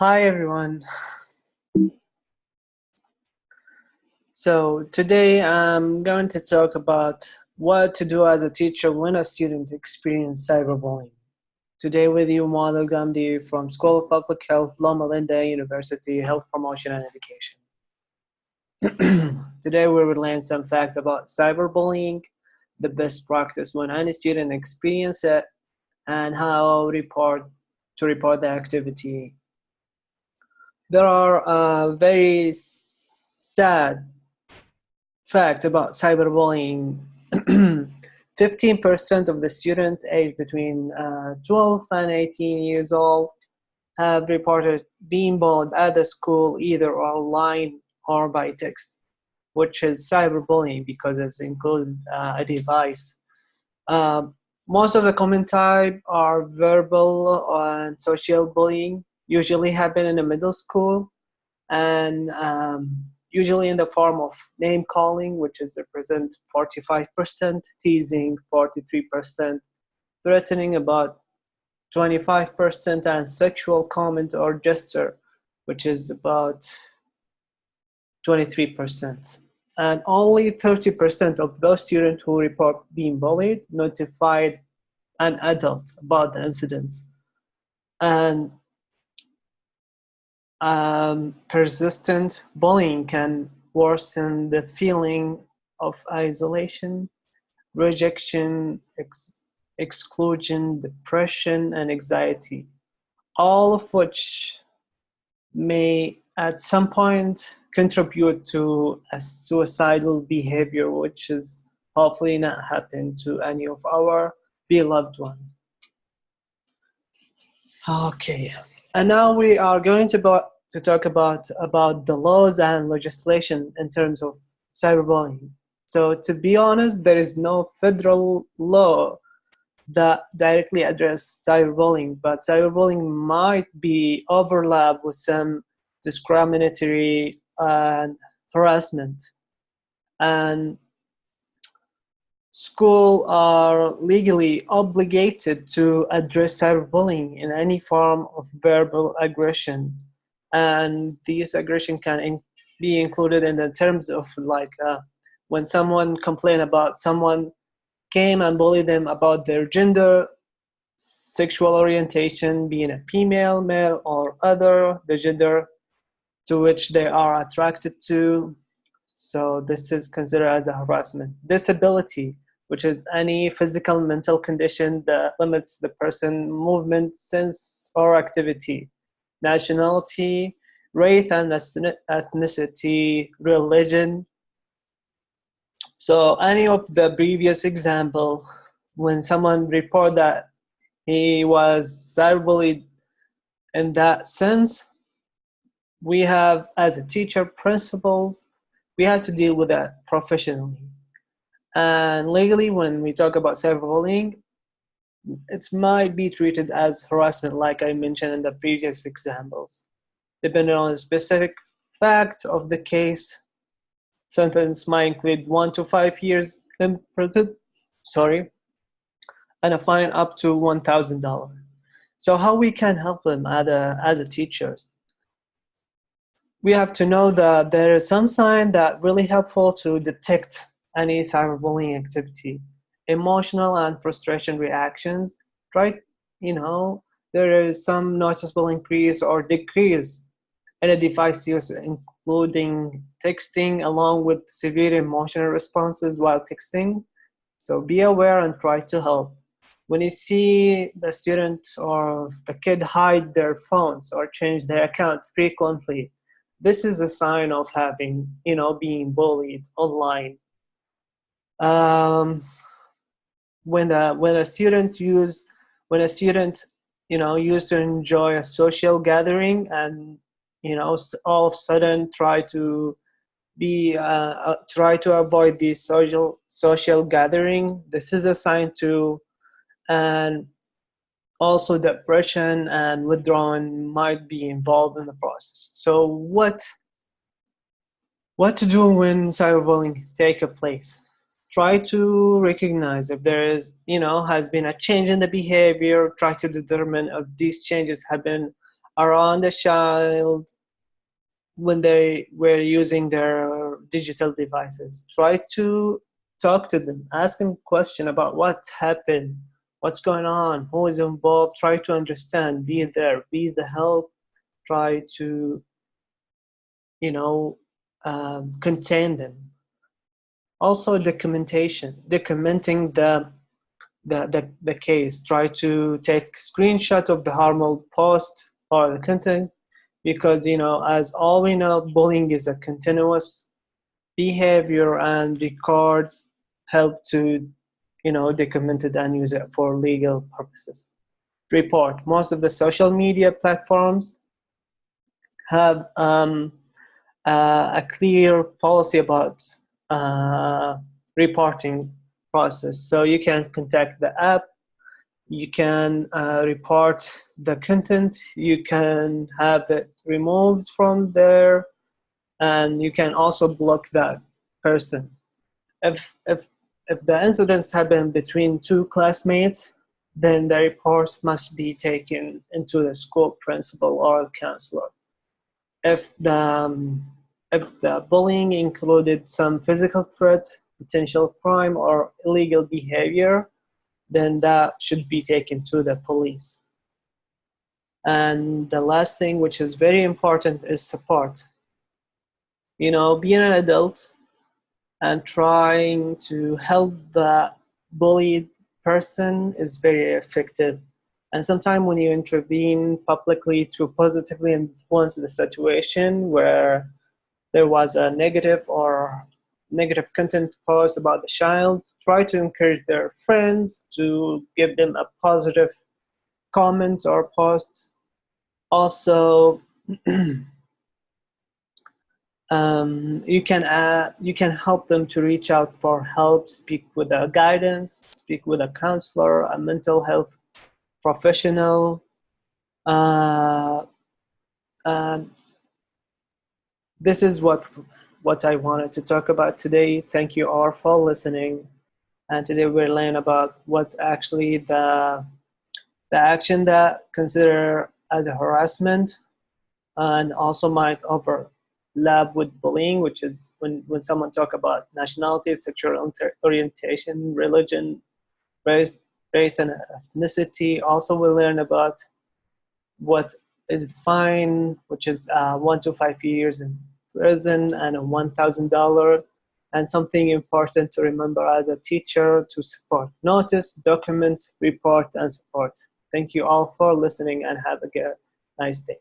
Hi everyone. So today I'm going to talk about what to do as a teacher when a student experiences cyberbullying. Today with you, Madhu Gandhi from School of Public Health, Loma Linda University, Health Promotion and Education. Today we will learn some facts about cyberbullying, the best practice when any student experiences it, and how to report the activity. There are very sad facts about cyberbullying. 15% of the students aged between 12 and 18 years old have reported being bullied at the school, either online or by text, which is cyberbullying because it's included a device. Most of the common type are verbal and social bullying, usually happen in the middle school, and usually in the form of name calling, which is represent 45%, teasing 43%, threatening about 25%, and sexual comment or gesture, which is about 23%. And only 30% of those students who report being bullied notified an adult about the incidents. And persistent bullying can worsen the feeling of isolation, rejection, exclusion, depression, and anxiety, all of which may at some point contribute to a suicidal behavior, which is hopefully not happen to any of our beloved ones. Okay, and now we are going to talk about the laws and legislation in terms of cyberbullying. So to be honest, there is no federal law that directly address cyberbullying, but cyberbullying might be overlap with some discriminatory and harassment. And schools are legally obligated to address cyberbullying in any form of verbal aggression, and this aggression can be included in the terms of when someone complain about someone came and bullied them about their gender, sexual orientation, being a female, male, or other, the gender to which they are attracted to. So this is considered as a harassment. Disability, which is any physical mental condition that limits the person movement, sense, or activity. Nationality, race and ethnicity, religion. So any of the previous example, when someone report that he was cyberbullied in that sense, we have, as a teacher, principals, we have to deal with that professionally. And legally, when we talk about cyberbullying, it might be treated as harassment, like I mentioned in the previous examples. Depending on the specific fact of the case, sentence might include 1 to 5 years in prison, and a fine up to $1,000. So how we can help them as a teachers? We have to know that there is some sign that really helpful to detect any cyberbullying activity. Emotional and frustration reactions. Try, there is some noticeable increase or decrease in a device use, including texting, along with severe emotional responses while texting. So be aware and try to help. When you see the student or the kid hide their phones or change their account frequently, this is a sign of having, being bullied online. When a student used to enjoy a social gathering and all of a sudden try to avoid this social gathering, this is a sign too. And also depression and withdrawal might be involved in the process. So what to do when cyberbullying takes place? Try to recognize if there is, has been a change in the behavior. Try to determine if these changes have been around the child when they were using their digital devices. Try to talk to them, ask them question about what happened, what's going on, who is involved. Try to understand, be there, be the help. Try to, you know, contain them. Also, documenting the case. Try to take screenshot of the harmful post or the content, because as all we know, bullying is a continuous behavior, and records help to document it and use it for legal purposes. Report. Most of the social media platforms have a clear policy about reporting process. So you can contact the app, you can report the content, you can have it removed from there, and you can also block that person. If the incidents happen between two classmates, then the report must be taken into the school principal or counselor. If the bullying included some physical threat, potential crime, or illegal behavior, then that should be taken to the police. And the last thing, which is very important, is support. Being an adult and trying to help the bullied person is very effective. And sometimes when you intervene publicly to positively influence the situation where there was a negative content post about the child, try to encourage their friends to give them a positive comment or post. Also, you can help them to reach out for help, speak with a guidance, speak with a counselor, a mental health professional. Uh, this is what I wanted to talk about today. Thank you all for listening. And today we're learning about what actually the action that consider as a harassment, and also might overlap with bullying, which is when someone talk about nationality, sexual orientation, religion, race and ethnicity. Also, we learn about what is the fine, which is 1 to 5 years in prison and a $1,000. And something important to remember as a teacher: to support, notice, document, report, and support. Thank you all for listening, and have a nice day.